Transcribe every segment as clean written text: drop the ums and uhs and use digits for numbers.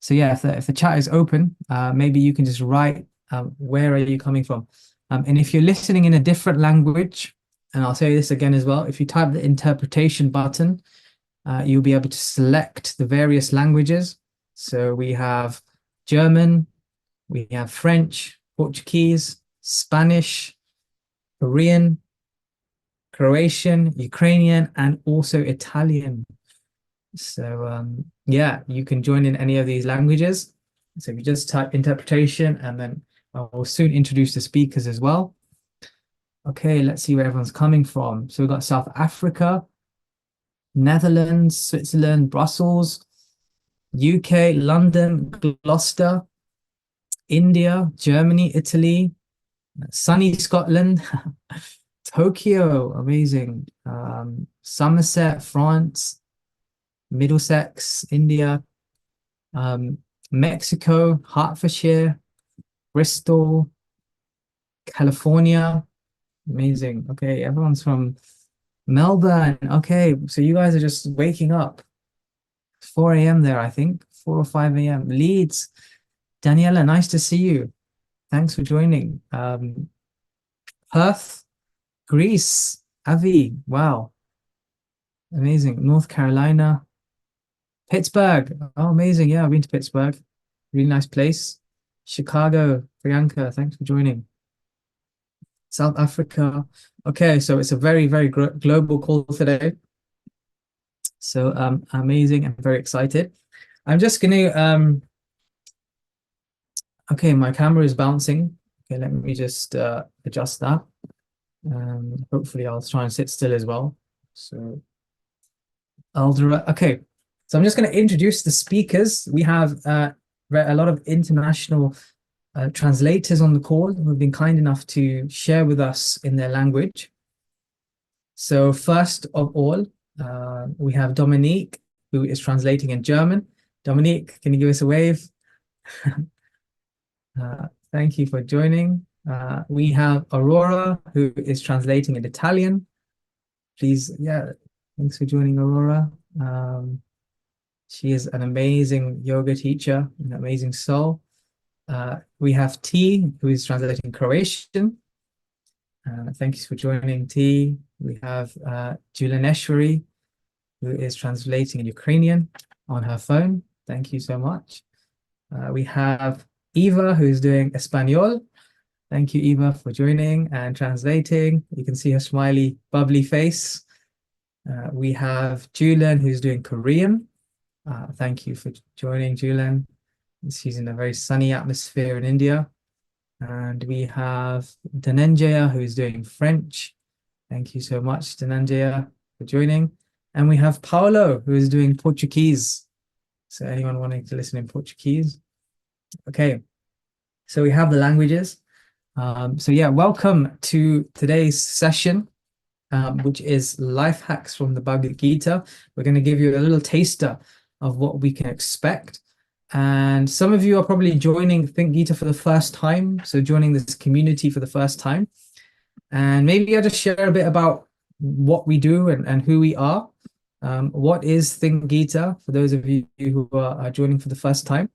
So yeah, if the chat is open, maybe you can just write where are you coming from. And if you're listening in a different language, and I'll say this again as well, if you type the interpretation button, you'll be able to select the various languages. So we have German, we have French, Portuguese, Spanish, Korean, Croatian, Ukrainian, and also Italian. So yeah, you can join in any of these languages. So if you just type interpretation, and then I will soon introduce the speakers as well. Okay, let's see where everyone's coming from. So we've got South Africa, Netherlands, Switzerland, Brussels, UK, London, Gloucester, India, Germany, Italy, sunny Scotland, Tokyo, amazing. Somerset, France, Middlesex, India, um, Mexico, Hertfordshire, Bristol, California. Amazing. Okay, everyone's from Melbourne. Okay, so you guys are just waking up. 4 a.m. there, I think, 4 or 5 a.m. Leeds. Daniela, nice to see you. Thanks for joining. Perth, Greece, Avi. Wow, amazing. North Carolina, Pittsburgh. Oh, amazing. Yeah, I've been to Pittsburgh. Really nice place. Chicago, Priyanka, thanks for joining. South Africa. Okay, so it's a very, very global call today. So amazing. I'm very excited. I'm just gonna okay, my camera is bouncing. Okay, let me just adjust that. Hopefully I'll try and sit still as well. So okay, so I'm just going to introduce the speakers. We have a lot of international translators on the call who have been kind enough to share with us in their language. So first of all, we have Dominique, who is translating in German. Dominique, can you give us a wave? Thank you for joining. We have Aurora, who is translating in Italian. Please, yeah, thanks for joining, Aurora. She is an amazing yoga teacher, an amazing soul. We have T, who is translating Croatian. Thank you for joining, T. We have Julianeshwari, who is translating in Ukrainian on her phone. Thank you so much. We have Eva, who is doing Espanol. Thank you, Eva, for joining and translating. You can see her smiley, bubbly face. We have Julian, who's doing Korean. Thank you for joining, Julian. She's in a very sunny atmosphere in India. And we have Dhananjaya, who's doing French. Thank you so much, Dhananjaya, for joining. And we have Paulo, who is doing Portuguese. So anyone wanting to listen in Portuguese? Okay, so we have the languages. So yeah, welcome to today's session, which is life hacks from the Bhagavad Gita. We're going to give you a little taster of what we can expect. And some of you are probably joining Think Gita for the first time, so joining this community for the first time. And maybe I'll just share a bit about what we do and who we are. What is Think Gita for those of you who are joining for the first time?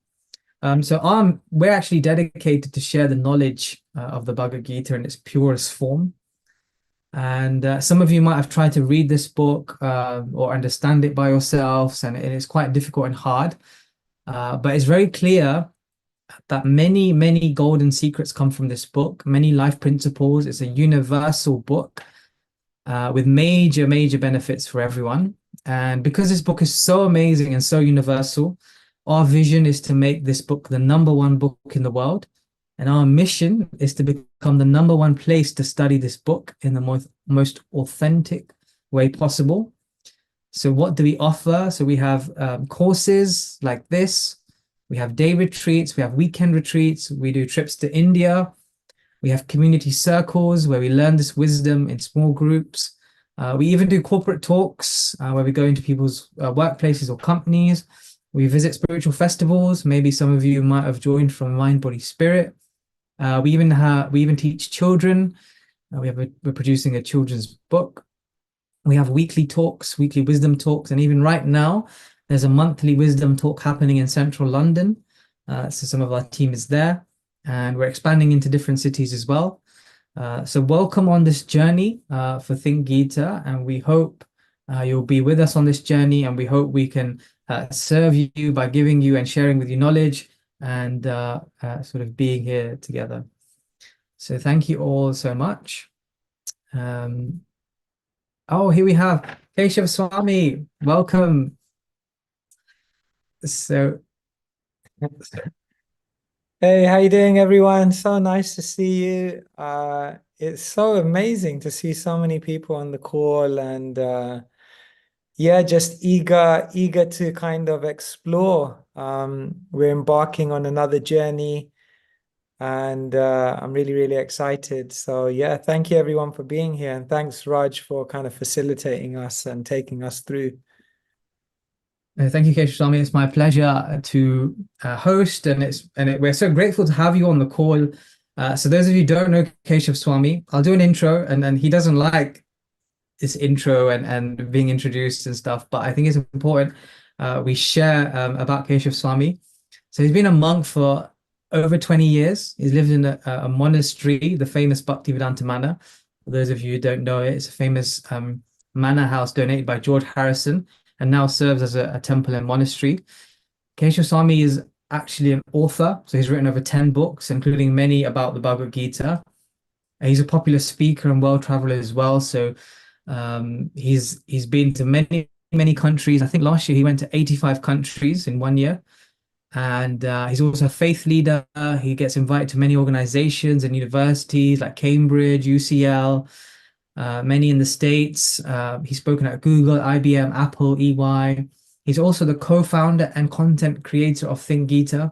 We're actually dedicated to share the knowledge of the Bhagavad Gita in its purest form. And some of you might have tried to read this book or understand it by yourselves, and it is quite difficult and hard. But it's very clear that many, many golden secrets come from this book, many life principles. It's a universal book with major, major benefits for everyone. And because this book is so amazing and so universal, our vision is to make this book the #1 book in the world. And our mission is to become the #1 place to study this book in the most authentic way possible. So what do we offer? So we have courses like this. We have day retreats. We have weekend retreats. We do trips to India. We have community circles where we learn this wisdom in small groups. We even do corporate talks where we go into people's workplaces or companies. We visit spiritual festivals. Maybe some of you might have joined from Mind, Body, Spirit. We even teach children. We're producing a children's book. We have weekly talks, weekly wisdom talks, and even right now, There's a monthly wisdom talk happening in central London. So some of our team is there, and we're expanding into different cities as well. So welcome on this journey for Think Gita, and we hope you'll be with us on this journey, and we hope we can serve you by giving you and sharing with you knowledge and sort of being here together. So thank you all so much. Um, oh, here we have Keshav Swami. Welcome. So, Hey, how you doing, everyone? So nice to see you. It's so amazing to see so many people on the call and yeah, just eager to kind of explore. We're embarking on another journey and I'm really excited. So yeah, thank you everyone for being here and thanks Raj for kind of facilitating us and taking us through. thank you, Keshav Swami. It's my pleasure to host, and we're so grateful to have you on the call. So those of you who don't know Keshav Swami, I'll do an intro, and he doesn't like this intro and being introduced and stuff, but I think it's important we share about Keshav Swami. So he's been a monk for over 20 years. He's lived in a monastery, the famous Bhaktivedanta Manor. For those of you who don't know it, it's a famous manor house donated by George Harrison and now serves as a temple and monastery. Keshav Swami is actually an author, so he's written over 10 books, including many about the Bhagavad Gita. And he's a popular speaker and world traveler as well. So he's been to many countries. I think last year he went to 85 countries in 1 year. And he's also a faith leader. He gets invited to many organizations and universities like Cambridge, UCL, many in the States. He's spoken at Google, IBM, Apple, EY. He's also the co-founder and content creator of Think Gita.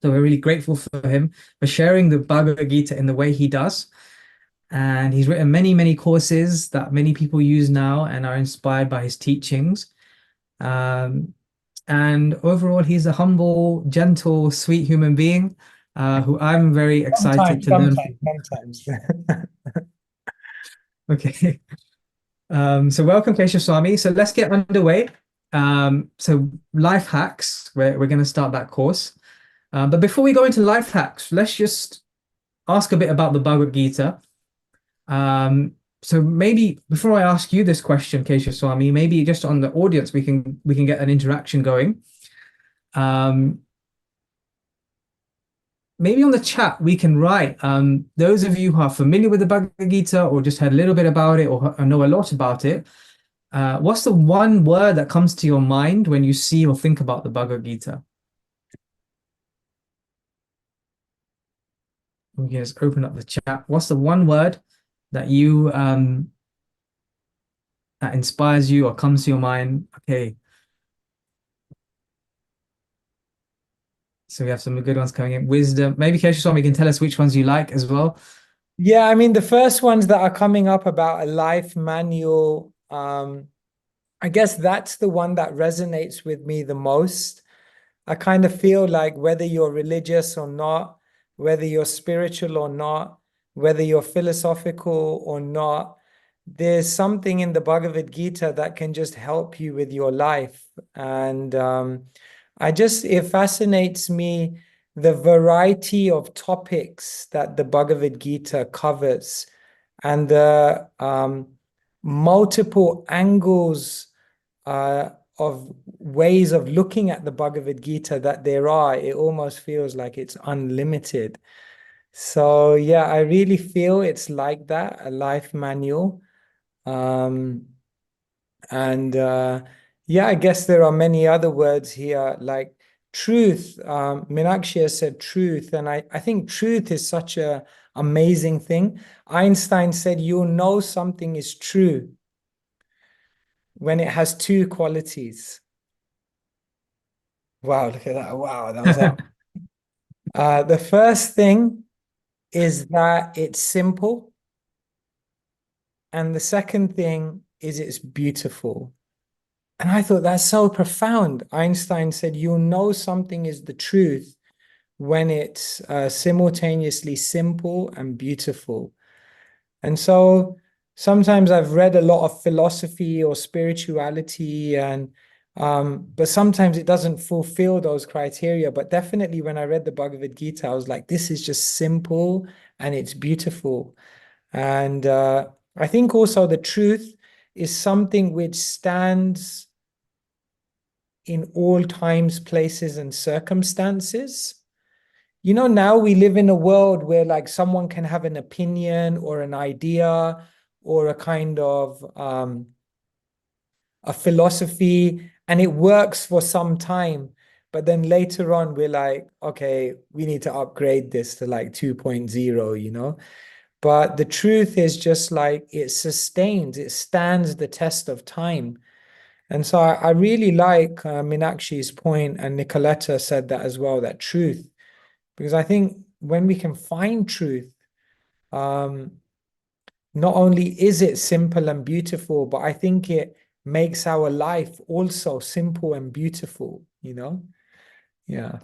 So we're really grateful for him for sharing the Bhagavad Gita in the way he does. And he's written many courses that many people use now and are inspired by his teachings. Um, and overall, he's a humble, gentle, sweet human being who I'm very excited Sometimes, to learn sometimes, from. sometimes. Okay. So welcome, Keshav Swami. So let's get underway. So life hacks, we're going to start that course. But before we go into life hacks, let's just ask a bit about the Bhagavad Gita. So maybe before I ask you this question, Keshav Swami, maybe just on the audience, we can get an interaction going. Um, Maybe on the chat we can write. Those of you who are familiar with the Bhagavad Gita or just heard a little bit about it or know a lot about it, what's the one word that comes to your mind when you see or think about the Bhagavad Gita? We can just open up the chat. What's the one word that you that inspires you or comes to your mind? Okay, so we have some good ones coming in. Wisdom. Maybe Keshav Swami can tell us which ones you like as well. Yeah, I mean, the first ones that are coming up about a life manual, I guess that's the one that resonates with me the most. I kind of feel like whether you're religious or not, whether you're spiritual or not, whether you're philosophical or not, there's something in the Bhagavad Gita that can just help you with your life. And it fascinates me the variety of topics that the Bhagavad Gita covers and the multiple angles of ways of looking at the Bhagavad Gita that there are. It almost feels like it's unlimited. So yeah, I really feel it's like that, a life manual. Um, and yeah, I guess there are many other words here like truth. Meenakshi has said truth, and I think truth is such a amazing thing. Einstein said, "You'll know something is true when it has two qualities." Wow, look at that. Wow, that was like the first thing is that it's simple, and the second thing is it's beautiful. And I thought that's so profound. Einstein said, "You'll know something is the truth when it's simultaneously simple and beautiful." And so sometimes I've read a lot of philosophy or spirituality, and But sometimes it doesn't fulfill those criteria. But definitely when I read the Bhagavad Gita, I was like, this is just simple and it's beautiful. And I think also the truth is something which stands in all times, places, and circumstances. You know, now we live in a world where like someone can have an opinion or an idea or a kind of a philosophy, and it works for some time. But then later on, we're like, okay, we need to upgrade this to like 2.0, you know? But the truth is just like it sustains, it stands the test of time. And so I really like Minakshi's point, and Nicoletta said that as well, that truth, because I think when we can find truth, um, not only is it simple and beautiful, but I think it makes our life also simple and beautiful, you know? Yeah.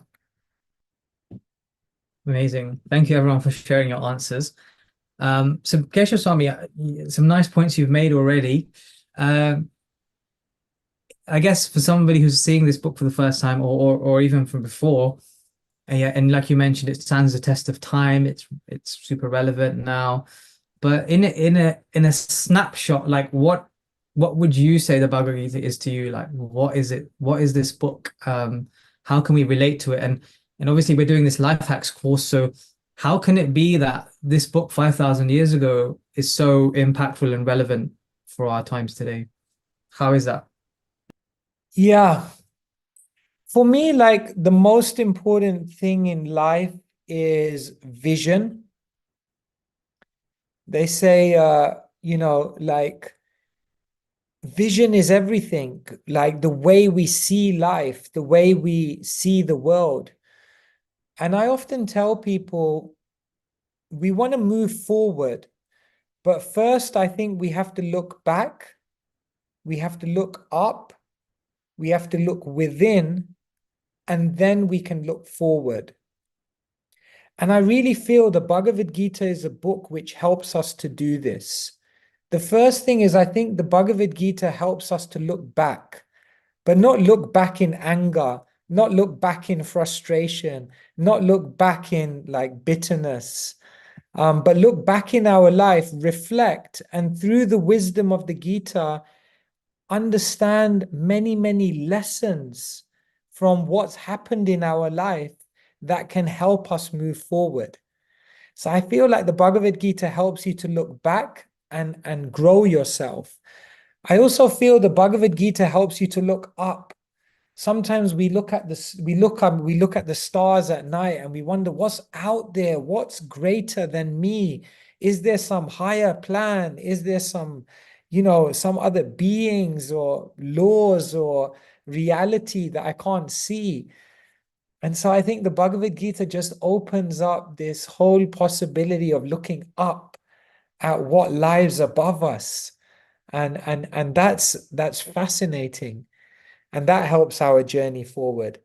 Amazing. Thank you everyone for sharing your answers. So Keshav Swami, some nice points you've made already. Um, I guess for somebody who's seeing this book for the first time, or even from before, yeah, and like you mentioned, it stands the test of time. It's super relevant now. But in a snapshot, like what would you say the Bhagavad Gita is to you? Like what is it? What is this book? How can we relate to it? And obviously we're doing this life hacks course, so how can it be that this book 5,000 years ago is so impactful and relevant for our times today? How is that? Yeah. For me, like the most important thing in life is vision. They say, like vision is everything, like the way we see life, the way we see the world. And I often tell people we want to move forward, but first I think we have to look back, we have to look up, we have to look within, and then we can look forward. And I really feel the Bhagavad Gita is a book which helps us to do this. The first thing is, I think the Bhagavad Gita helps us to look back, but not look back in anger, not look back in frustration, not look back in like bitterness, but look back in our life, reflect, and through the wisdom of the Gita, understand many, many lessons from what's happened in our life that can help us move forward. So I feel like the Bhagavad Gita helps you to look back and grow yourself. I also feel the Bhagavad Gita helps you to look up. Sometimes we look at this, we look at the stars at night and we wonder what's out there, what's greater than me? Is there some higher plan? Is there some, some other beings or laws or reality that I can't see? And so I think the Bhagavad Gita just opens up this whole possibility of looking up at what lies above us. And that's fascinating. And that helps our journey forward.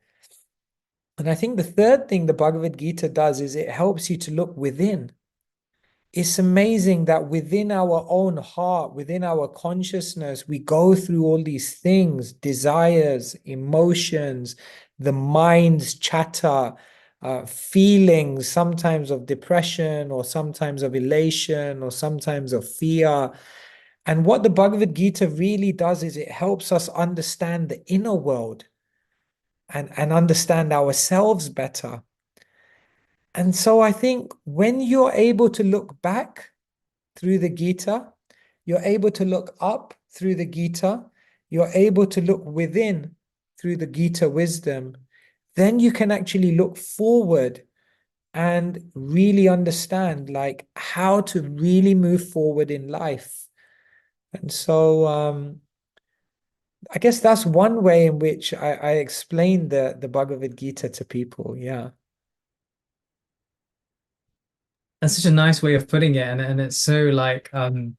And I think the third thing the Bhagavad Gita does is it helps you to look within. It's amazing that within our own heart, within our consciousness, we go through all these things, desires, emotions, the mind's chatter, feelings, sometimes of depression, or sometimes of elation, or sometimes of fear. And what the Bhagavad Gita really does is it helps us understand the inner world and understand ourselves better. And so I think when you're able to look back through the Gita, you're able to look up through the Gita, you're able to look within through the Gita wisdom, then you can actually look forward and really understand like how to really move forward in life. And so I guess that's one way in which I explain the Bhagavad Gita to people. Yeah. That's such a nice way of putting it, and it's so like humble,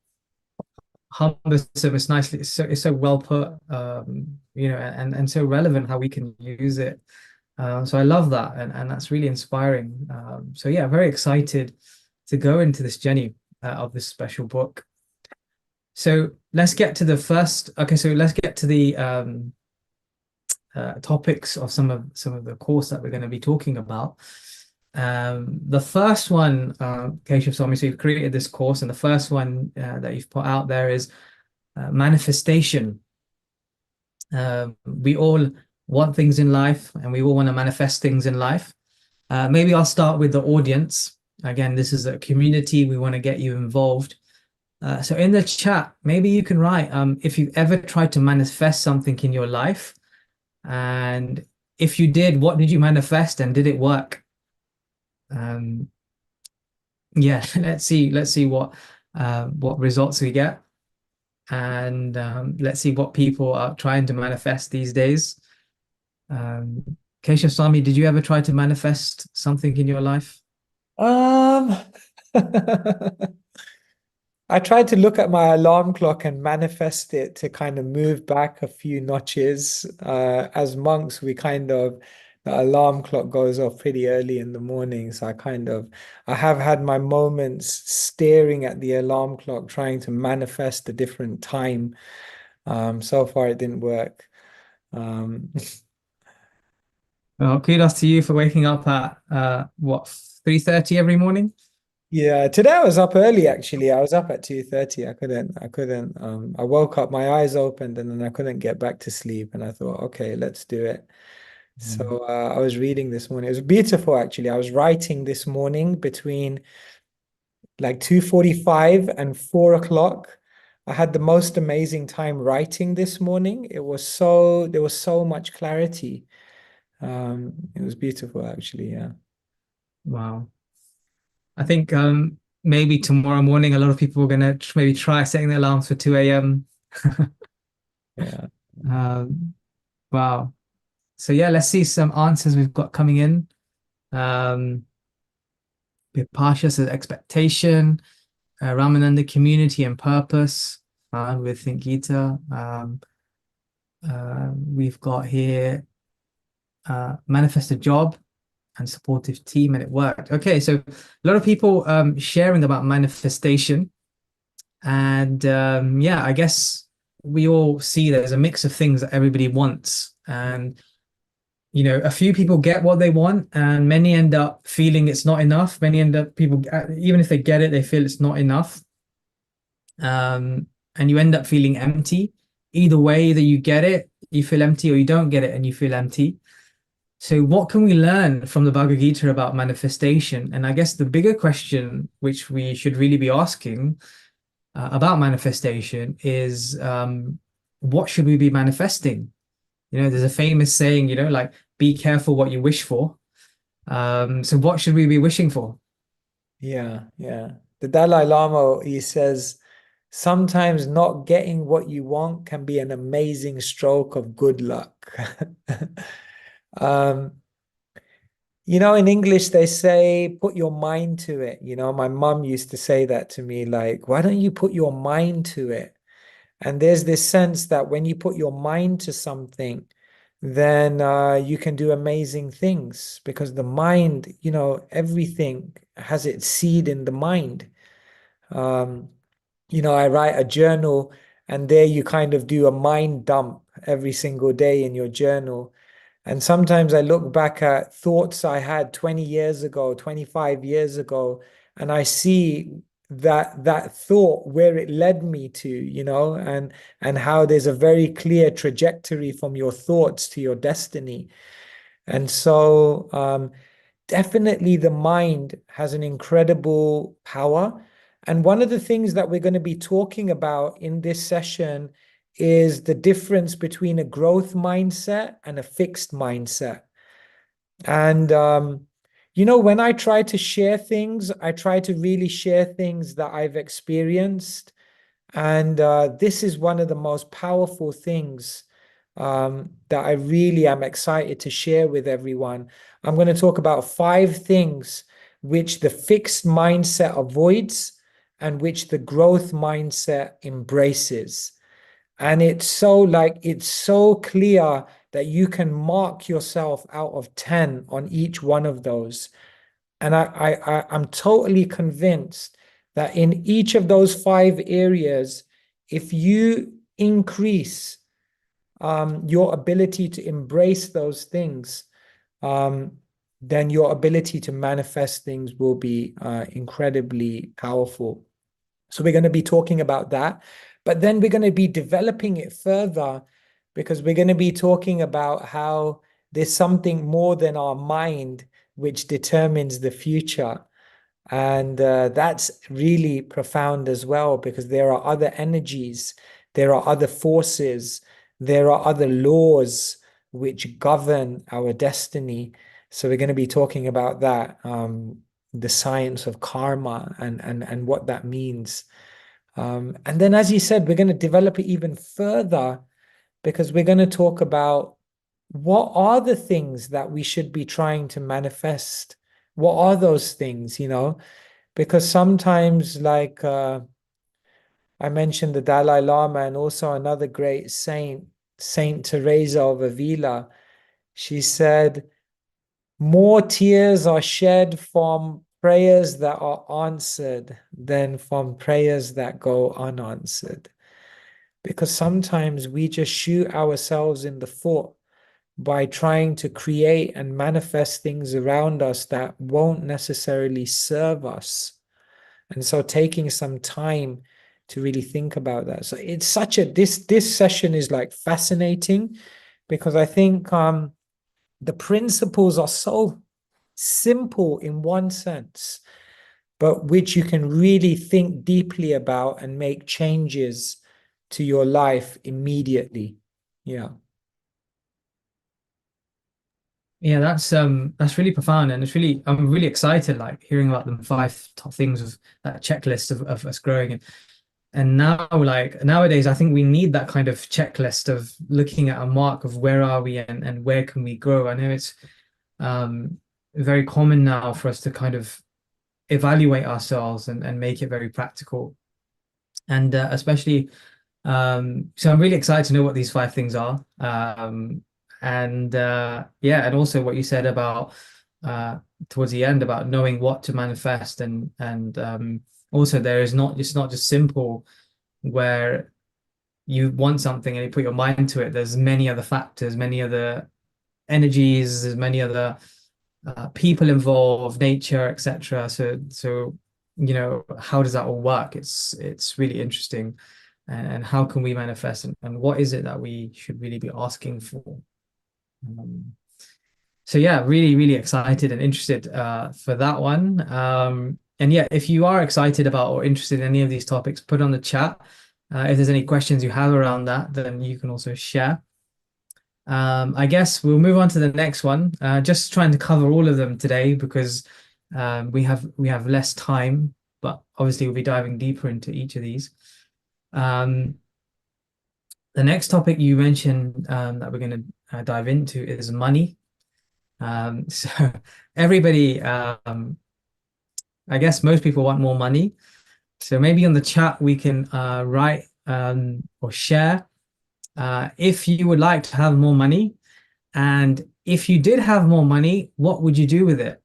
so it's nicely, it's so well put, and so relevant how we can use it. So I love that, and that's really inspiring. So yeah, very excited to go into this journey of this special book. So let's get to the first. Okay, so let's get to topics of some of the course that we're going to be talking about. The first one, Keshav Swami, so you've created this course, and the first one that you've put out there is manifestation. We all want things in life, and we all want to manifest things in life. Maybe I'll start with the audience. Again, this is a community. We want to get you involved. So in the chat, maybe you can write if you've ever tried to manifest something in your life, and if you did, what did you manifest, and did it work? Yeah, let's see what results we get, and let's see what people are trying to manifest these days. Keshav Swami, did you ever try to manifest something in your life? Um, I tried to look at my alarm clock and manifest it to kind of move back a few notches. As monks, the alarm clock goes off pretty early in the morning. So I have had my moments staring at the alarm clock, trying to manifest a different time. So far it didn't work. Well, kudos to you for waking up at what, 3:30 every morning? Yeah, today I was up early actually. I was up at 2:30. I woke up, my eyes opened, and then I couldn't get back to sleep. And I thought, okay, let's do it. So I was reading this morning. It was beautiful actually. I was writing this morning between like 2:45 and 4 o'clock. I had the most amazing time writing this morning. There was so much clarity. It was beautiful actually, yeah. Wow. I think maybe tomorrow morning a lot of people are gonna maybe try setting their alarms for 2 a.m. Yeah. Wow. So yeah, let's see some answers we've got coming in. Vipasha says expectation, Ramananda community and purpose, with Gita. We've got here manifest a job and supportive team, and it worked. Okay, so a lot of people sharing about manifestation, and yeah, I guess we all see there's a mix of things that everybody wants, and a few people get what they want, and many end up feeling it's not enough. Many end up people, even if they get it, they feel it's not enough, and you end up feeling empty. Either way, either you get it, you feel empty, or you don't get it and you feel empty. So what can we learn from the Bhagavad Gita about manifestation? And I guess the bigger question, which we should really be asking about manifestation, is what should we be manifesting? There's a famous saying, like, be careful what you wish for. So what should we be wishing for? Yeah, yeah. The Dalai Lama, he says, sometimes not getting what you want can be an amazing stroke of good luck. In English, they say, put your mind to it. My mum used to say that to me, like, why don't you put your mind to it? And there's this sense that when you put your mind to something, then you can do amazing things because the mind, everything has its seed in the mind. I write a journal, and there you kind of do a mind dump every single day in your journal. And sometimes I look back at thoughts I had 20 years ago, 25 years ago, and I see that thought where it led me to, and how there's a very clear trajectory from your thoughts to your destiny. And so definitely the mind has an incredible power. And one of the things that we're going to be talking about in this session is the difference between a growth mindset and a fixed mindset. And, when I try to share things, I try to really share things that I've experienced. And this is one of the most powerful things that I really am excited to share with everyone. I'm going to talk about 5 things which the fixed mindset avoids and which the growth mindset embraces. And it's so clear that you can mark yourself out of 10 on each one of those. And I'm totally convinced that in each of those 5 areas, if you increase your ability to embrace those things, then your ability to manifest things will be incredibly powerful. So we're going to be talking about that, but then we're going to be developing it further, because we're going to be talking about how there's something more than our mind which determines the future. And that's really profound as well, because there are other energies, there are other forces, there are other laws which govern our destiny. So we're going to be talking about that, the science of karma and what that means. And then, as you said, we're going to develop it even further, because we're going to talk about what are the things that we should be trying to manifest. What are those things, because sometimes, like I mentioned the Dalai Lama, and also another great saint, Saint Teresa of Avila, she said, more tears are shed from prayers that are answered than from prayers that go unanswered. Because sometimes we just shoot ourselves in the foot by trying to create and manifest things around us that won't necessarily serve us. And so taking some time to really think about that. So it's such a this session is like fascinating, because I think the principles are so simple in one sense, but which you can really think deeply about and make changes to your life immediately. Yeah. Yeah, that's really profound, and it's really I'm really excited like hearing about the five top things of that checklist of us growing, and now like nowadays I think we need that kind of checklist of looking at a mark of where are we and where can we grow. I know it's um very common now for us to kind of evaluate ourselves and make it very practical, and especially so I'm really excited to know what these five things are. And yeah, and also what you said about uh, towards the end about knowing what to manifest, and also there is not it's not just simple where you want something and you put your mind to it. There's many other factors, many other energies, there's many other people involved, nature, etc. So how does that all work? It's really interesting, and how can we manifest, and what is it that we should really be asking for? Um, so yeah, really, really excited and interested for that one. And yeah, if you are excited about or interested in any of these topics, put on the chat. If there's any questions you have around that, then you can also share. I guess we'll move on to the next one. Just trying to cover all of them today because we have less time, but obviously we'll be diving deeper into each of these. Um, the next topic you mentioned that we're going to dive into is money. So everybody, I guess most people want more money. So maybe on the chat we can write or share if you would like to have more money. And if you did have more money, what would you do with it?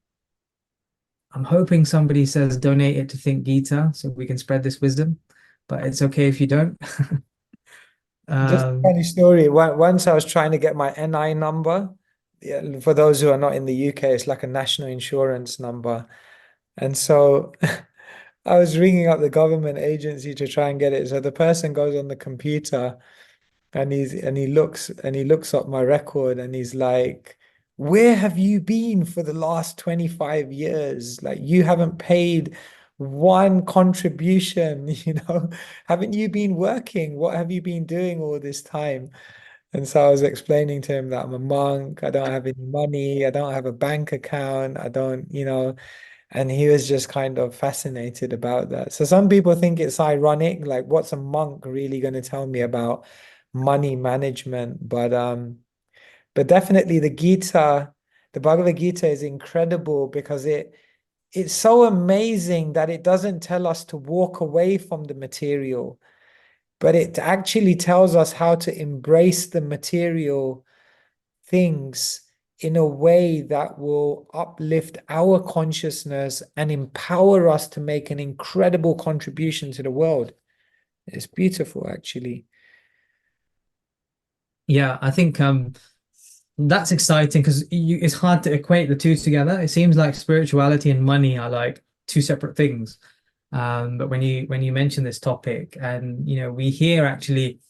I'm hoping somebody says donate it to Think Gita so we can spread this wisdom, but it's okay if you don't. Just a Um, funny story. Once I was trying to get my NI number. Yeah, for those who are not in the UK, it's like a national insurance number. And so I was ringing up the government agency to try and get it. So the person goes on the computer, and he looks up my record, and he's like, where have you been for the last 25 years? Like, you haven't paid one contribution, haven't you been working? What have you been doing all this time? And so I was explaining to him that I'm a monk, I don't have any money, I don't have a bank account, I don't, and he was just kind of fascinated about that. So some people think it's ironic, like what's a monk really going to tell me about money management? But definitely the Bhagavad Gita is incredible, because it's so amazing that it doesn't tell us to walk away from the material, but it actually tells us how to embrace the material things in a way that will uplift our consciousness and empower us to make an incredible contribution to the world. It's beautiful, actually. Yeah, I think that's exciting because it's hard to equate the two together. It seems like spirituality and money are like two separate things. But when you mention this topic, and we hear actually,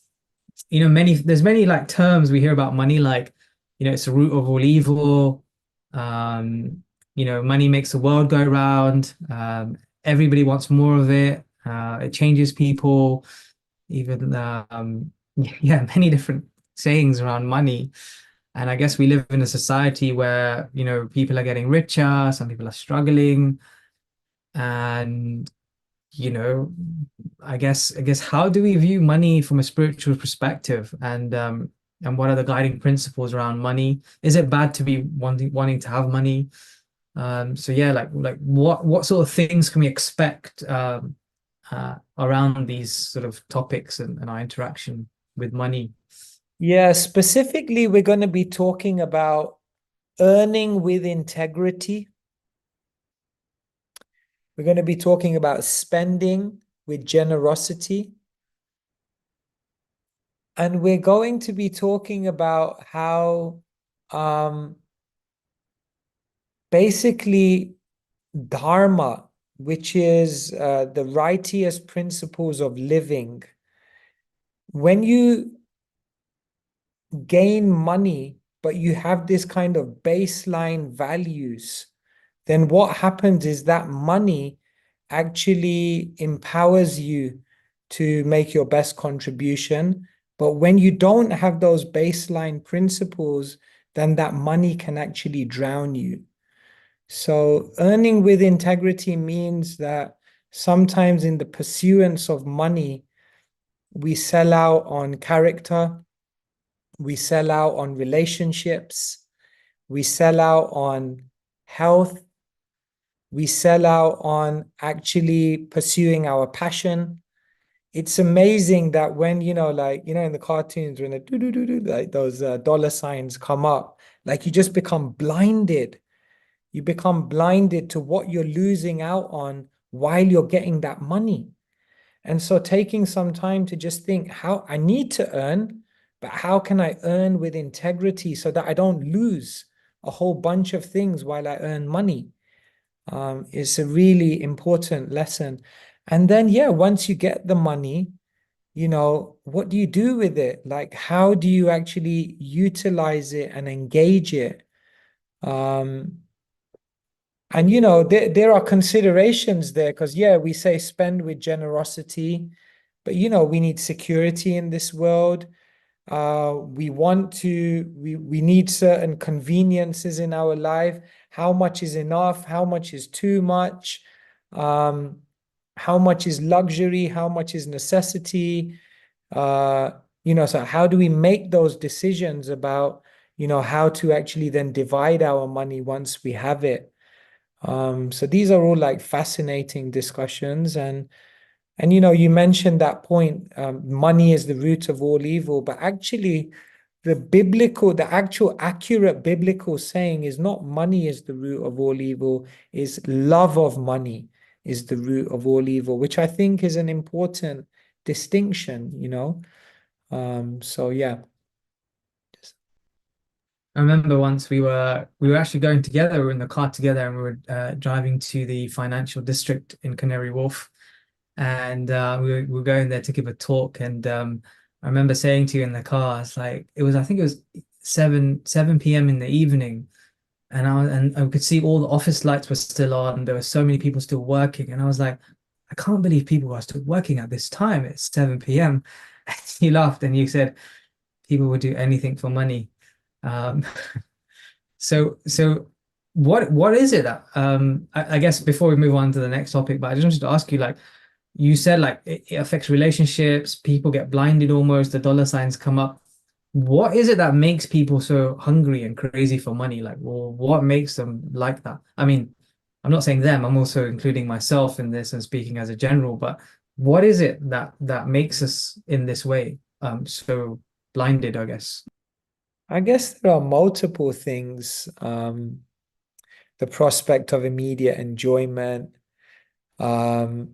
there's many like terms we hear about money, like it's the root of all evil. Money makes the world go round. Everybody wants more of it. It changes people. Even yeah, many different sayings around money. And I guess we live in a society where, people are getting richer, some people are struggling, and you know, I guess how do we view money from a spiritual perspective, and what are the guiding principles around money? Is it bad to be wanting to have money? So yeah, like what sort of things can we expect around these sort of topics and our interaction with money? Yeah, specifically, we're going to be talking about earning with integrity. We're going to be talking about spending with generosity. And we're going to be talking about how basically dharma, which is the righteous principles of living, when you gain money, but you have this kind of baseline values, then what happens is that money actually empowers you to make your best contribution. But when you don't have those baseline principles, then that money can actually drown you. So earning with integrity means that sometimes in the pursuance of money, we sell out on character, we sell out on relationships, we sell out on health, we sell out on actually pursuing our passion. It's amazing that when, like, in the cartoons, when like those dollar signs come up, like you just become blinded. You become blinded to what you're losing out on while you're getting that money. And so taking some time to just think how I need to earn, but how can I earn with integrity so that I don't lose a whole bunch of things while I earn money? Is a really important lesson. And then, yeah, once you get the money, what do you do with it? Like, how do you actually utilize it and engage it? Um, and there are considerations there because yeah, we say spend with generosity, but we need security in this world. We need certain conveniences in our life. How much is enough? How much is too much? Um, how much is luxury? How much is necessity? Uh, so how do we make those decisions about, how to actually then divide our money once we have it? So these are all like fascinating discussions, and you mentioned that point, money is the root of all evil, but actually the actual accurate biblical saying is not money is the root of all evil, is love of money is the root of all evil, which I think is an important distinction. So yeah. I remember once we were actually going together. We were in the car together, and we were driving to the financial district in Canary Wharf, and we were going there to give a talk. And I remember saying to you in the car, it's like I think it was 7 p.m. in the evening, and I could see all the office lights were still on. There were so many people still working, and I was like, I can't believe people are still working at this time. It's 7 p.m. You laughed and you said people would do anything for money. Um, so what is it that I guess before we move on to the next topic, but I just wanted to ask you, like you said, like it affects relationships, people get blinded almost, the dollar signs come up. What is it that makes people so hungry and crazy for money? Like, well, what makes them like that? I mean, I'm not saying them, I'm also including myself in this and speaking as a general, but what is it that makes us in this way so blinded, I guess? I guess there are multiple things. The prospect of immediate enjoyment, um,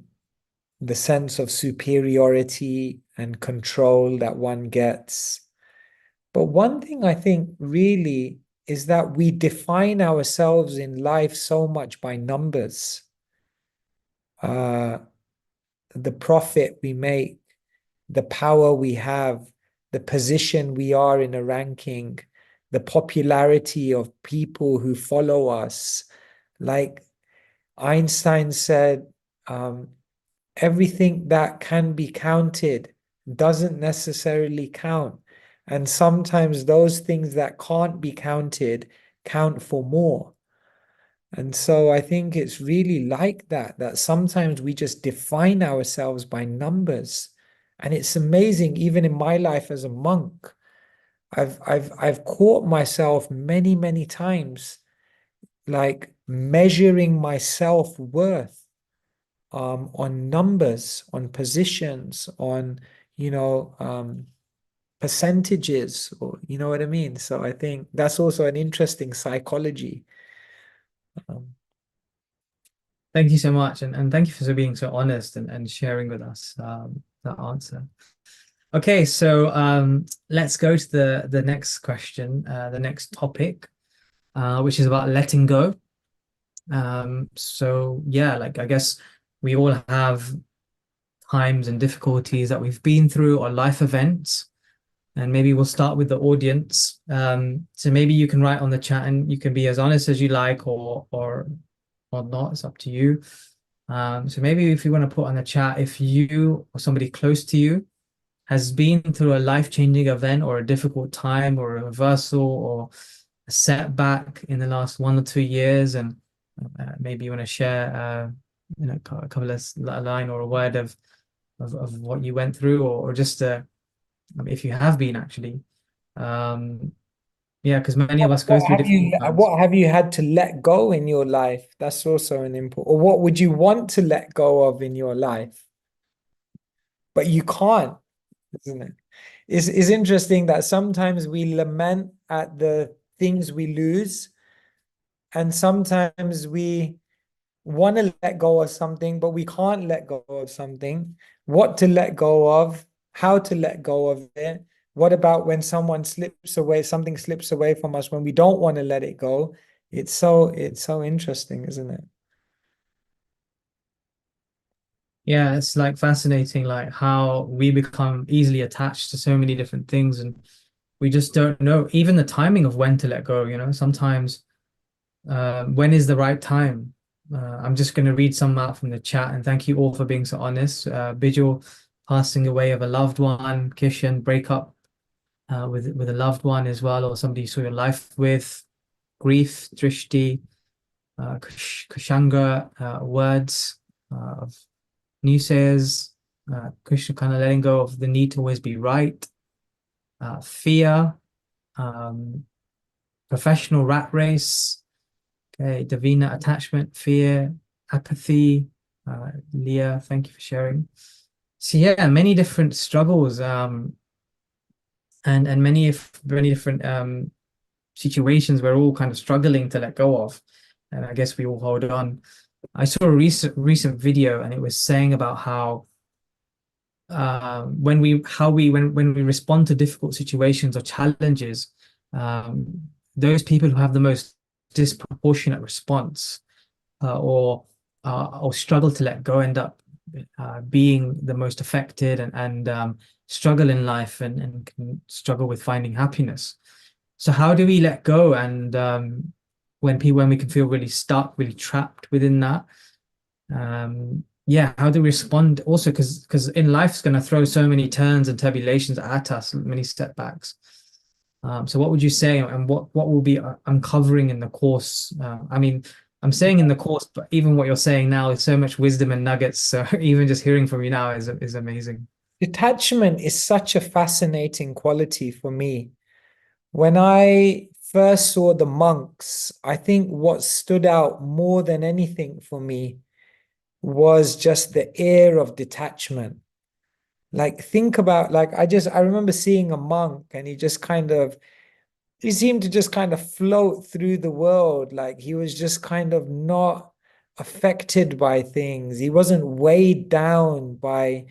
the sense of superiority and control that one gets, But one thing I think really is that we define ourselves in life so much by numbers. Uh, the profit we make, the power we have, the position we are in a ranking, the popularity of people who follow us. Like Einstein said, everything that can be counted doesn't necessarily count. And sometimes those things that can't be counted count for more. And so I think it's really like that, that sometimes we just define ourselves by numbers. And it's amazing, even in my life as a monk, I've caught myself many, many times, like measuring my self-worth on numbers, on positions, on, percentages, or you know what I mean? So I think that's also an interesting psychology. Um, Thank you so much, and thank you for being so honest and sharing with us that answer. Okay, so let's go to the next question, the next topic, which is about letting go. So yeah, like I guess we all have times and difficulties that we've been through or life events, and maybe we'll start with the audience. So maybe you can write on the chat, and you can be as honest as you like, or not. It's up to you. So maybe if you want to put on the chat, if you or somebody close to you has been through a life-changing event or a difficult time or a reversal or a setback in the last 1 or 2 years, and maybe you want to share, a couple of a line or a word of what you went through, or just if you have been actually, um, yeah, because many of us go through difficult times. what have you had to let go in your life? That's also an important, or what would you want to let go of in your life, but you can't, isn't it? It's interesting that sometimes we lament at the things we lose, and sometimes we want to let go of something, but we can't let go of something. What to let go of, how to let go of it. What about when someone slips away, something slips away from us when we don't want to let it go? It's so interesting, isn't it? Yeah, it's like fascinating, like how we become easily attached to so many different things, and we just don't know even the timing of when to let go. Sometimes when is the right time? I'm just going to read some out from the chat, and thank you all for being so honest. Bijal, passing away of a loved one, Kishan, breakup with a loved one as well, or somebody you saw your life with, grief, Drishti, Kushanga, words of New says, Krishna kind of letting go of the need to always be right, fear, um, professional rat race, okay, Davina, attachment, fear, apathy, Leah, thank you for sharing. So yeah, many different struggles, and many different situations we're all kind of struggling to let go of, and I guess we all hold on. I saw a recent video, and it was saying about how when we respond to difficult situations or challenges, um, those people who have the most disproportionate response, or struggle to let go, end up being the most affected, and struggle in life, and can struggle with finding happiness. So how do we let go? And when we can feel really stuck, really trapped within that, yeah, how do we respond also? Because in life's going to throw so many turns and turbulations at us, many setbacks. So what would you say, and what will be uncovering in the course? I mean, I'm saying in the course, but even what you're saying now is so much wisdom and nuggets. So even just hearing from you now is amazing. Detachment is such a fascinating quality for me. When I first saw the monks, I think what stood out more than anything for me was just the air of detachment. Like, think about, like, I remember seeing a monk, and he seemed to just kind of float through the world. Like, he was just kind of not affected by things. He wasn't weighed down by,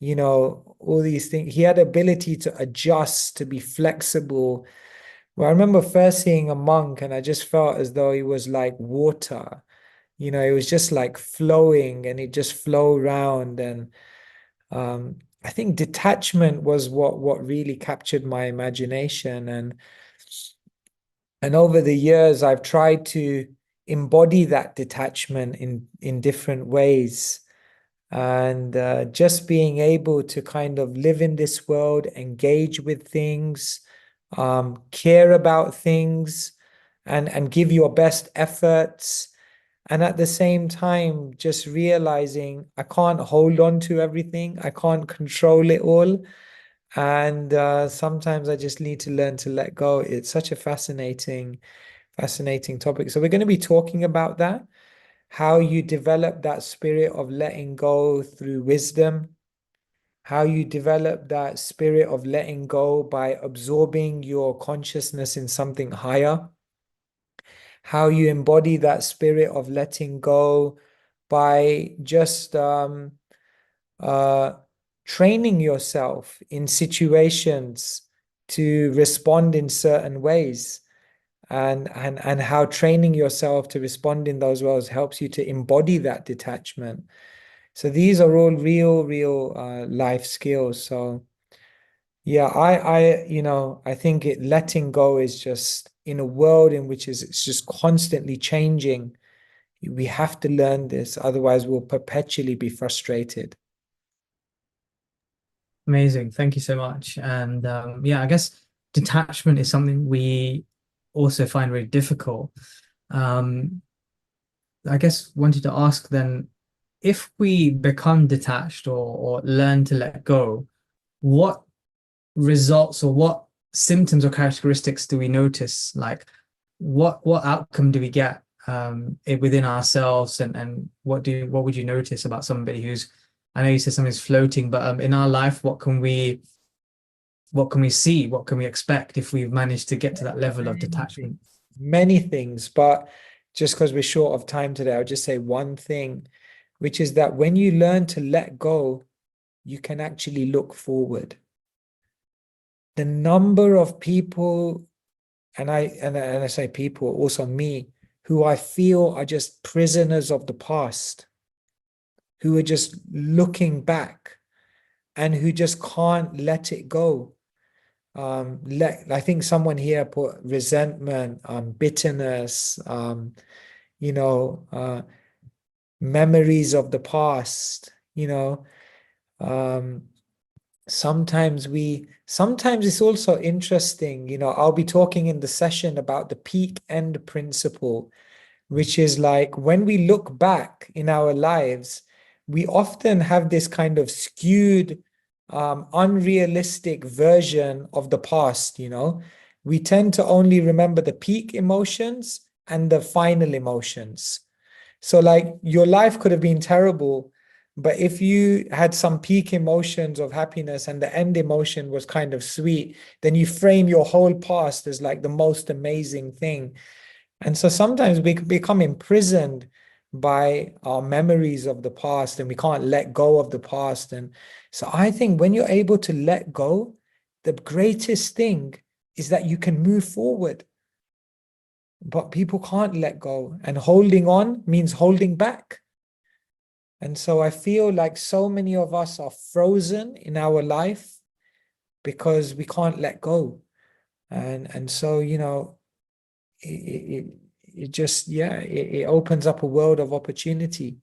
all these things. He had ability to adjust, to be flexible. Well, I remember first seeing a monk and I just felt as though he was like water. It was just like flowing and it just flow around. And I think detachment was what really captured my imagination. And over the years, I've tried to embody that detachment in different ways. And just being able to kind of live in this world, engage with things, care about things, and give your best efforts. And at the same time, just realizing I can't hold on to everything, I can't control it all. And sometimes I just need to learn to let go. It's such a fascinating topic. So we're going to be talking about that, how you develop that spirit of letting go through wisdom, how you develop that spirit of letting go by absorbing your consciousness in something higher, how you embody that spirit of letting go by just uh, training yourself in situations to respond in certain ways, and how training yourself to respond in those ways helps you to embody that detachment. So these are all real life skills. So yeah, I think letting go is just, in a world in which it's just constantly changing. We have to learn this, otherwise we'll perpetually be frustrated. Amazing. Thank you so much. And yeah, I guess detachment is something we also find really difficult. Um, I guess wanted to ask then, if we become detached or learn to let go, what results or what symptoms or characteristics do we notice? Like what outcome do we get within ourselves, and what would you notice about somebody who's, I know you said something's floating, but in our life, what can we see? What can we expect if we've managed to get to that level of detachment? Many things, but just because we're short of time today, I'll just say one thing, which is that when you learn to let go, you can actually look forward. The number of people, and I say people, also me, who I feel are just prisoners of the past, who are just looking back and who just can't let it go. I think someone here put resentment, bitterness, you know, memories of the past, um, sometimes it's also interesting, I'll be talking in the session about the peak end principle, which is like when we look back in our lives, we often have this kind of skewed, unrealistic version of the past. We tend to only remember the peak emotions and the final emotions. So, like, your life could have been terrible, but if you had some peak emotions of happiness and the end emotion was kind of sweet, then you frame your whole past as like the most amazing thing. And so sometimes we become imprisoned by our memories of the past and we can't let go of the past. And so I think when you're able to let go, the greatest thing is that you can move forward. But people can't let go, and holding on means holding back. And so I feel like so many of us are frozen in our life because we can't let go. And so, it, it just, yeah, it opens up a world of opportunity.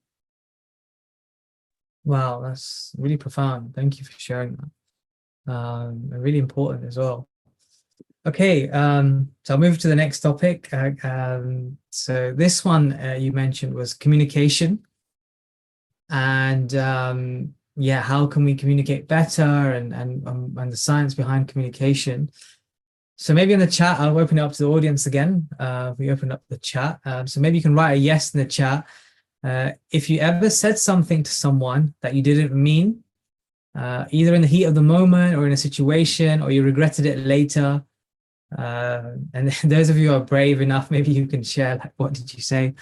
Wow, that's really profound. Thank you for sharing that. And really important as well. Okay, so I'll move to the next topic. So this one you mentioned was communication, and yeah, how can we communicate better, and the science behind communication. So maybe in the chat, I'll open it up to the audience again. We open up the chat. So maybe you can write a yes in the chat. If you ever said something to someone that you didn't mean, either in the heat of the moment or in a situation, or you regretted it later. And those of you who are brave enough, maybe you can share, like, what did you say?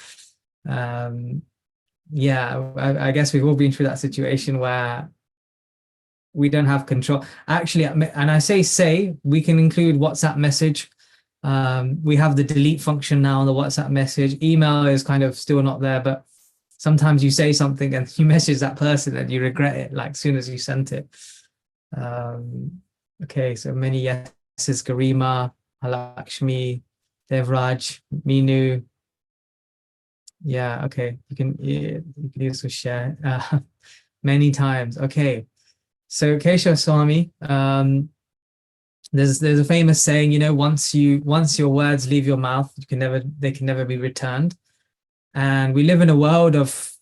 Yeah, I guess we've all been through that situation where we don't have control. Actually, and I say, we can include WhatsApp message. We have the delete function now on the WhatsApp message. Email is kind of still not there, but sometimes you say something and you message that person and you regret it like as soon as you sent it. Okay, so many yeses: Garima, Halakshmi, Devraj, Minu. Yeah, okay. You can also share many times. Okay. So Keshav Swami, there's a famous saying, once your words leave your mouth, they can never be returned. And we live in a world of,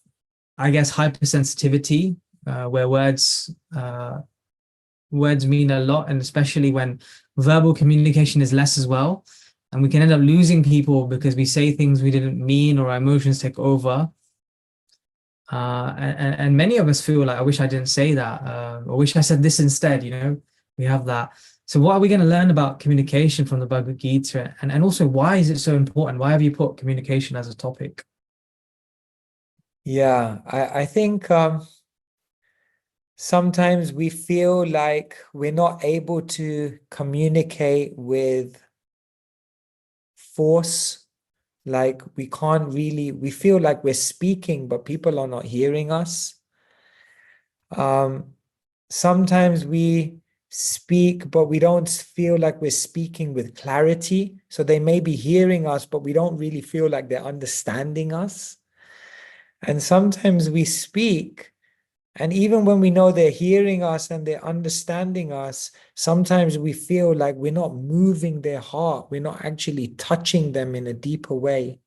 I guess, hypersensitivity, where words mean a lot, and especially when verbal communication is less as well. And we can end up losing people because we say things we didn't mean, or our emotions take over. And many of us feel like, I wish I didn't say that. I wish I said this instead, we have that. So what are we going to learn about communication from the Bhagavad Gita? And also, why is it so important? Why have you put communication as a topic? Yeah, I think sometimes we feel like we're not able to communicate with force. Like we feel like we're speaking, but people are not hearing us. Sometimes we speak, but we don't feel like we're speaking with clarity. So they may be hearing us, but we don't really feel like they're understanding us. And sometimes we speak, and even when we know they're hearing us and they're understanding us, sometimes we feel like we're not moving their heart. We're not actually touching them in a deeper way.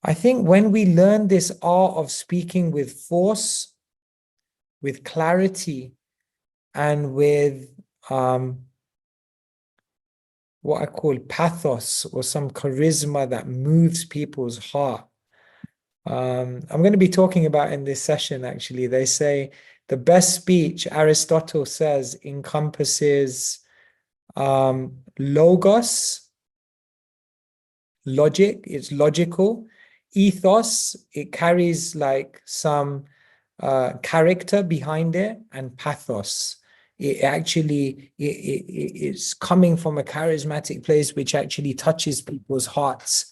I think when we learn this art of speaking with force, with clarity, and with what I call pathos, or some charisma that moves people's heart. I'm going to be talking about in this session, actually. They say the best speech, Aristotle says, encompasses logos, logic, it's logical. Ethos, it carries like some character behind it. And pathos, it's coming from a charismatic place which actually touches people's hearts.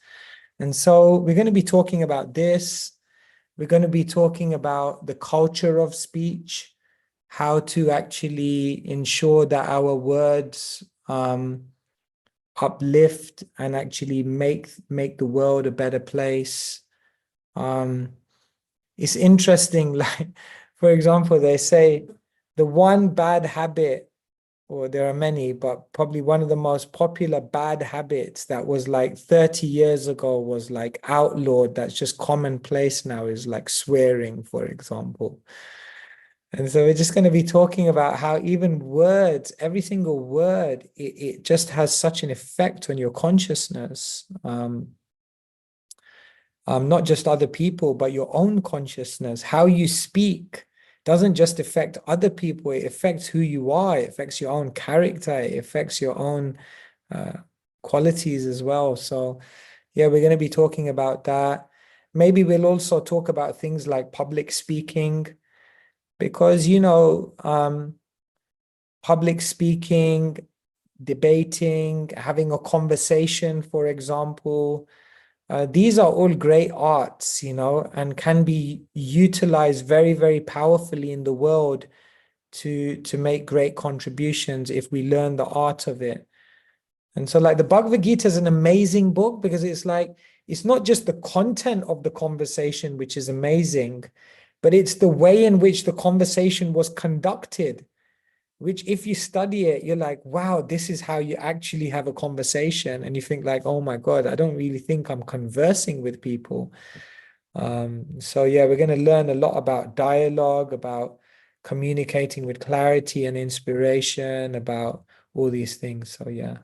And so we're going to be talking about this. We're going to be talking about the culture of speech, how to actually ensure that our words uplift and actually make the world a better place. It's interesting, like, for example, they say the one bad habit, or there are many, but probably one of the most popular bad habits that was like 30 years ago was like outlawed, that's just commonplace now, is like swearing, for example. And so we're just going to be talking about how even words, every single word, it just has such an effect on your consciousness. Not just other people, but your own consciousness. How you speak doesn't just affect other people, it affects who you are, it affects your own character, it affects your own qualities as well. So yeah, we're going to be talking about that. Maybe we'll also talk about things like public speaking, because public speaking, debating, having a conversation, for example, these are all great arts, and can be utilized very, very powerfully in the world to make great contributions if we learn the art of it. And so like the Bhagavad Gita is an amazing book, because it's not just the content of the conversation, which is amazing, but it's the way in which the conversation was conducted, which if you study it, you're like, wow, this is how you actually have a conversation. And you think like, oh my God, I don't really think I'm conversing with people. So yeah, we're going to learn a lot about dialogue, about communicating with clarity and inspiration, about all these things. So yeah.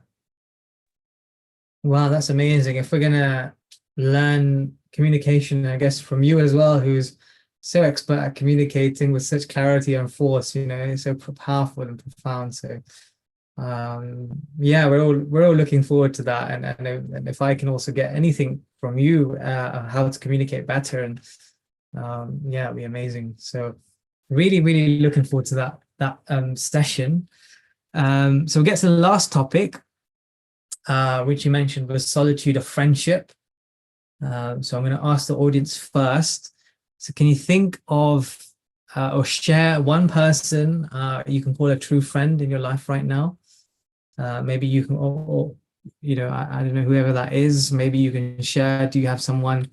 Wow, that's amazing. If we're gonna learn communication, I guess from you as well, who's so expert at communicating with such clarity and force, it's so powerful and profound. So yeah, we're all looking forward to that. And if I can also get anything from you, how to communicate better, and yeah, it'd be amazing. So really looking forward to that session. So we'll get to the last topic, which you mentioned was solitude of friendship. So I'm going to ask the audience first. So can you think of or share one person you can call a true friend in your life right now? Maybe you can, or I don't know, whoever that is. Maybe you can share. Do you have someone?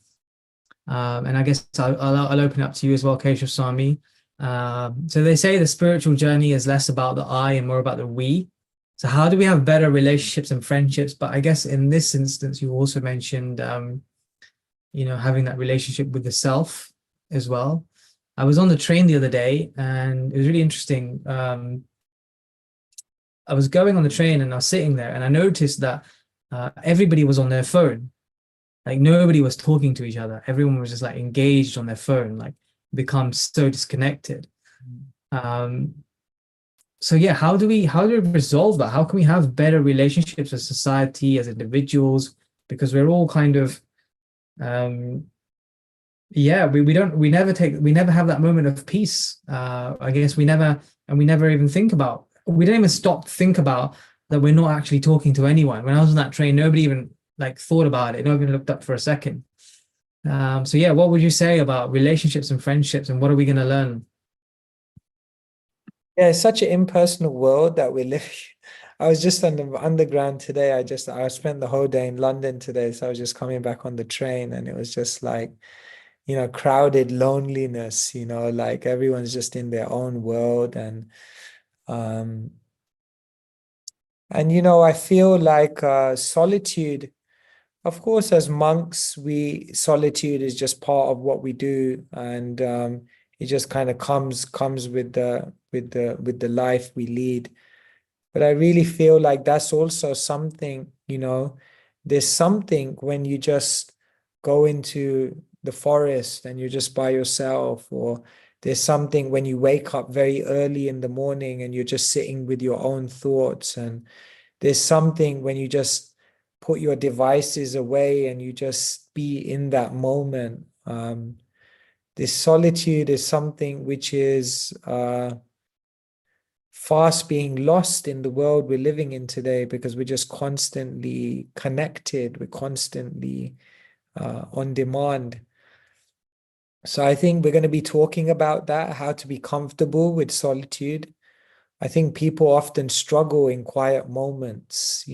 And I guess I'll open up to you as well, Keshav Swami. So they say the spiritual journey is less about the I and more about the we. So how do we have better relationships and friendships? But I guess in this instance, you also mentioned, having that relationship with the self as well. I was on the train the other day and it was really interesting. I was going on the train and I was sitting there and I noticed that everybody was on their phone. Like nobody was talking to each other. Everyone was just like engaged on their phone, like become so disconnected. Um, so yeah, how do we resolve that? How can we have better relationships as society, as individuals? Because we're all kind of um yeah, we never have that moment of peace. I guess we never even think about, we don't even stop to think about that we're not actually talking to anyone. When I was on that train, nobody even like thought about it. Nobody looked up for a second. So yeah, what would you say about relationships and friendships, and what are we going to learn? Yeah, it's such an impersonal world that we live. I was just on the underground today. I spent the whole day in London today, so I was just coming back on the train, and it was just like, crowded loneliness, like everyone's just in their own world. Um I feel like solitude, of course, as monks, solitude is just part of what we do, and it just kind of comes with the life we lead. But I really feel like that's also something, there's something when you just go into the forest and you're just by yourself, or there's something when you wake up very early in the morning and you're just sitting with your own thoughts, and there's something when you just put your devices away and you just be in that moment. This solitude is something which is fast being lost in the world we're living in today, because we're just constantly connected, we're constantly on demand. So I think we're going to be talking about that, how to be comfortable with solitude. I think people often struggle in quiet moments,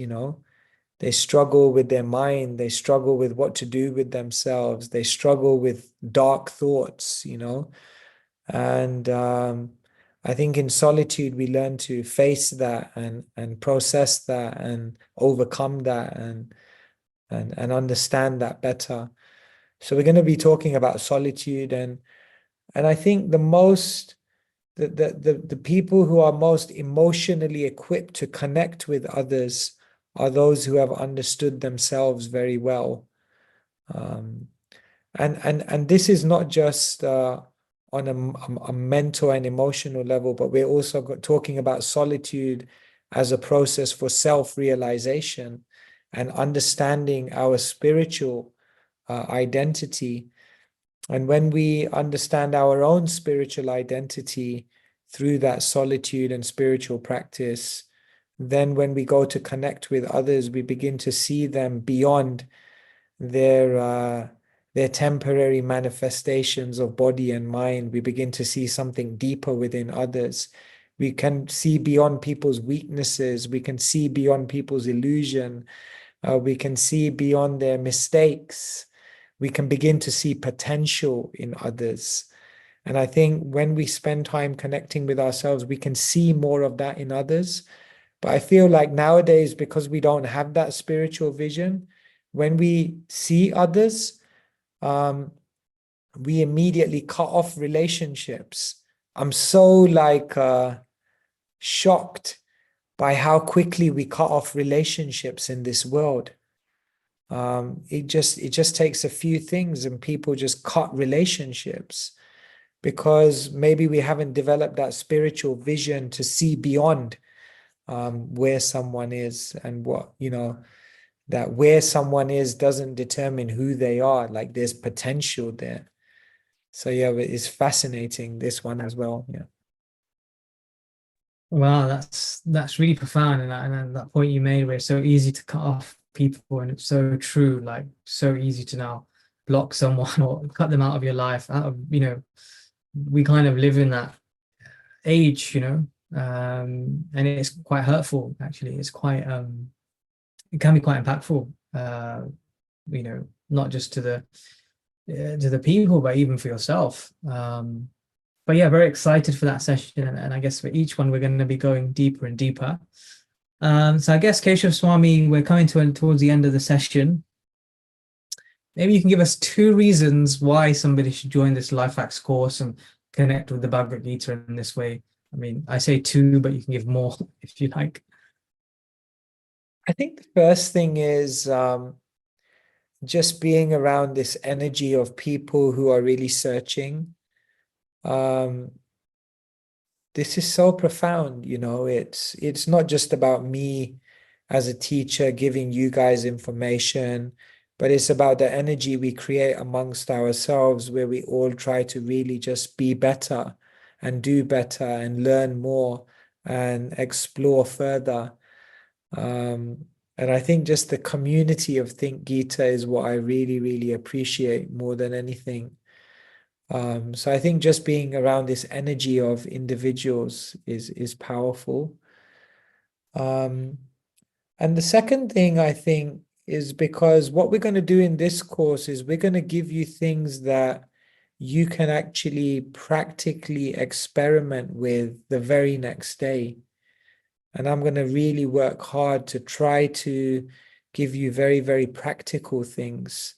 they struggle with their mind, they struggle with what to do with themselves, they struggle with dark thoughts, and I think in solitude we learn to face that and process that and overcome that and understand that better. So we're going to be talking about solitude, and I think the people who are most emotionally equipped to connect with others are those who have understood themselves very well. Um, and this is not just on a mental and emotional level, but we're also talking about solitude as a process for self-realization and understanding our spiritual identity. And when we understand our own spiritual identity through that solitude and spiritual practice, then when we go to connect with others, we begin to see them beyond their temporary manifestations of body and mind. We begin to see something deeper within others. We can see beyond people's weaknesses. We can see beyond people's illusion. We can see beyond their mistakes. We can begin to see potential in others. And I think when we spend time connecting with ourselves, we can see more of that in others. But I feel like nowadays, because we don't have that spiritual vision, when we see others, we immediately cut off relationships. I'm so shocked by how quickly we cut off relationships in this world. It just takes a few things and people just cut relationships because maybe we haven't developed that spiritual vision to see beyond where someone is, and what, that where someone is doesn't determine who they are. Like there's potential there. So yeah, it's fascinating, this one as well. Yeah. Wow, that's really profound, and that point you made where it's so easy to cut off people, and it's so true, like so easy to now block someone or cut them out of your life. Out of, we kind of live in that age, and it's quite hurtful actually. It's quite it can be quite impactful, not just to the people, but even for yourself. But yeah, very excited for that session, and I guess for each one we're going to be going deeper and deeper. So I guess Keshav Swami, we're coming towards the end of the session. Maybe you can give us two reasons why somebody should join this Life Hacks course and connect with the Bhagavad Gita in this way. I mean, I say two, but you can give more if you like. I think the first thing is just being around this energy of people who are really searching. Um, this is so profound, it's not just about me as a teacher giving you guys information, but it's about the energy we create amongst ourselves, where we all try to really just be better and do better and learn more and explore further. And I think just the community of Think Gita is what I really, really appreciate more than anything. So I think just being around this energy of individuals is powerful. And the second thing I think is because what we're going to do in this course is we're going to give you things that you can actually practically experiment with the very next day. And I'm going to really work hard to try to give you very, very practical things.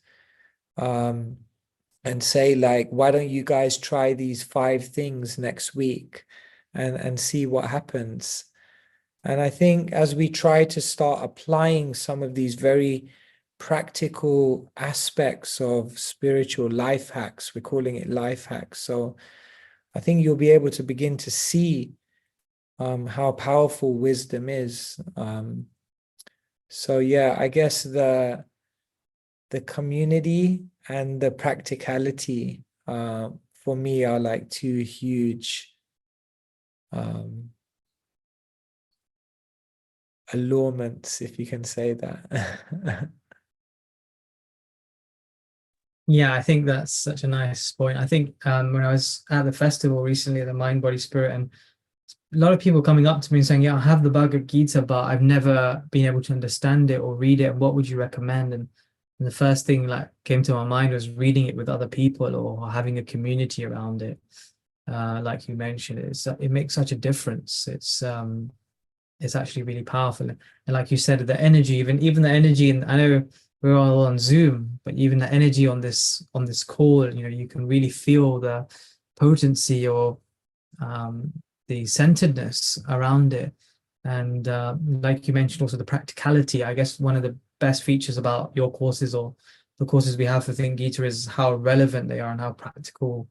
And say, like, why don't you guys try these 5 things next week and see what happens? And I think as we try to start applying some of these very practical aspects of spiritual life hacks, we're calling it life hacks. So I think you'll be able to begin to see how powerful wisdom is. So yeah, I guess the community and the practicality for me are like two huge um, allurements, if you can say that. Yeah, I think that's such a nice point. I think when I was at the festival recently, the Mind, Body, Spirit, and a lot of people coming up to me and saying, "Yeah, I have the Bhagavad Gita, but I've never been able to understand it or read it. What would you recommend?" And the first thing like came to my mind was reading it with other people or having a community around it. Like you mentioned, it makes such a difference. It's actually really powerful. And like you said, the energy, even the energy, and I know we're all on Zoom, but even the energy on this call, you can really feel the potency or um, the centeredness around it. And like you mentioned, also the practicality. I guess one of the best features about your courses or the courses we have for Think Gita is how relevant they are and how practical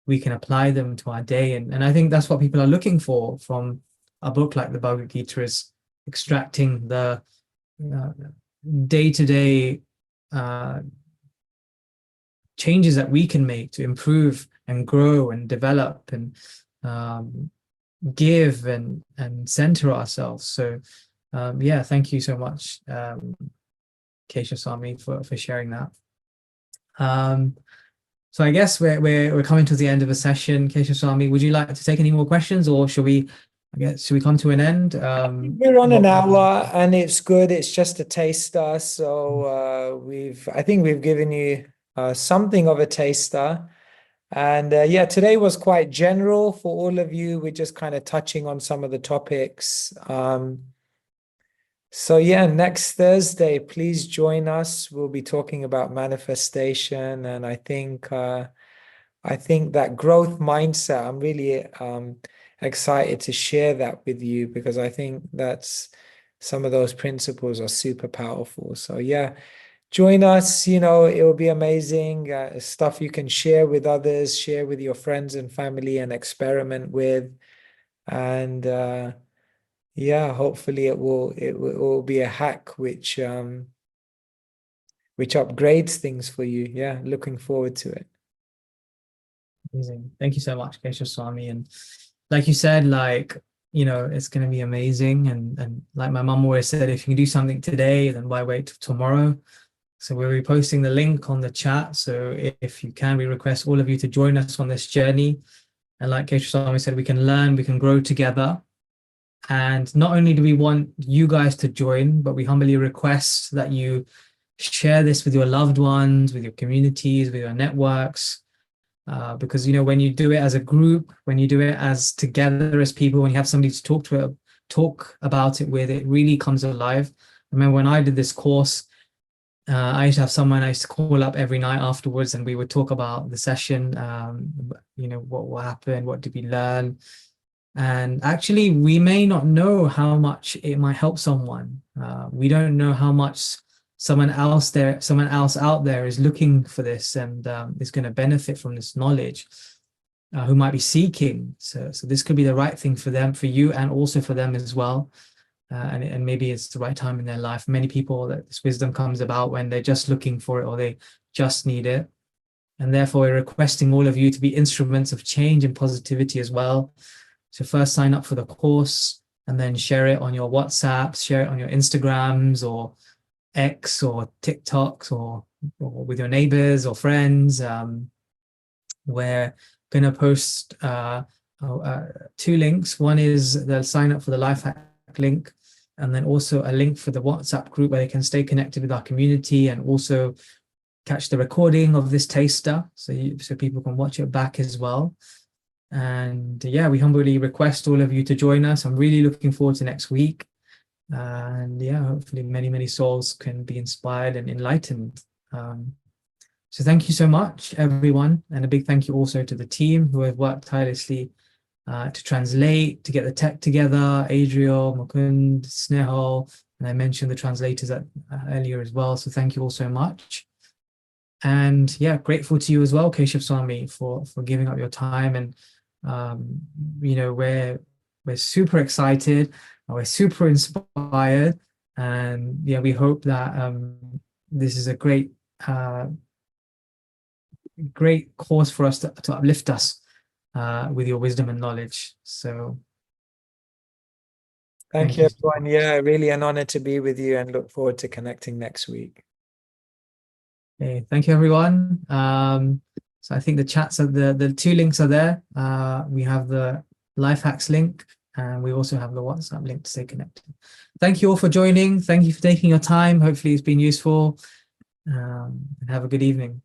we can apply them to our day. And I think that's what people are looking for from a book like the Bhagavad Gita, is extracting the uh, day-to-day changes that we can make to improve and grow and develop and um, give and center ourselves. So yeah, thank you so much, Kesha Sami, for sharing that. So I guess we're coming to the end of the session. Kesha Sami, would you like to take any more questions, or should we come to an end? We're on an hour and it's good. It's just a taster. So I think we've given you something of a taster. And yeah, today was quite general for all of you. We're just kind of touching on some of the topics. So yeah, next Thursday, please join us. We'll be talking about manifestation, and I think that growth mindset, I'm really excited to share that with you, because I think that's some of those principles are super powerful. So yeah, join us. It will be amazing stuff you can share with others, share with your friends and family, and experiment with. And yeah, hopefully it will be a hack which upgrades things for you. Yeah, looking forward to it. Amazing. Thank you so much, Kesha Swami. And like you said, like, you know, it's going to be amazing. And like my mom always said, if you can do something today, then why wait till tomorrow? So we'll be posting the link on the chat. So if you can, we request all of you to join us on this journey. And like Kesha Swami said, we can learn, we can grow together. And not only do we want you guys to join, but we humbly request that you share this with your loved ones, with your communities, with your networks. Because you know, when you do it as a group, when you do it as together as people, when you have somebody to talk about it with, it really comes alive. I remember when I did this course, I used to have someone I used to call up every night afterwards, and we would talk about the session. You know, what happened, what did we learn, and actually, we may not know how much it might help someone. We don't know how much someone else out there is looking for this and is going to benefit from this knowledge, who might be seeking. So this could be the right thing for them, for you, and also for them as well. And maybe it's the right time in their life. Many people that this wisdom comes about when they're just looking for it or they just need it. And therefore, we're requesting all of you to be instruments of change and positivity as well. So first sign up for the course and then share it on your WhatsApps, share it on your Instagrams or X or TikToks or with your neighbors or friends. We're going to post two links. One is the sign up for the life hack link, and then also a link for the WhatsApp group where they can stay connected with our community and also catch the recording of this taster so people can watch it back as well. And yeah, we humbly request all of you to join us. I'm really looking forward to next week. And yeah, hopefully many souls can be inspired and enlightened. So thank you so much, everyone. And a big thank you also to the team who have worked tirelessly to translate, to get the tech together, Adriel, Mukund, Snehal, and I mentioned the translators earlier as well. So thank you all so much. And yeah, grateful to you as well, Keshav Swami, for giving up your time. And you know, we're super excited, we're super inspired, and yeah, we hope that this is a great course for us to uplift us with your wisdom and knowledge. So Thank you, everyone. Yeah, really an honor to be with you and look forward to connecting next week. Okay, thank you, everyone. So I think the chats are the two links are there. We have the life hacks link, and we also have the WhatsApp link to stay connected. Thank you all for joining. Thank you for taking your time. Hopefully it's been useful. And have a good evening.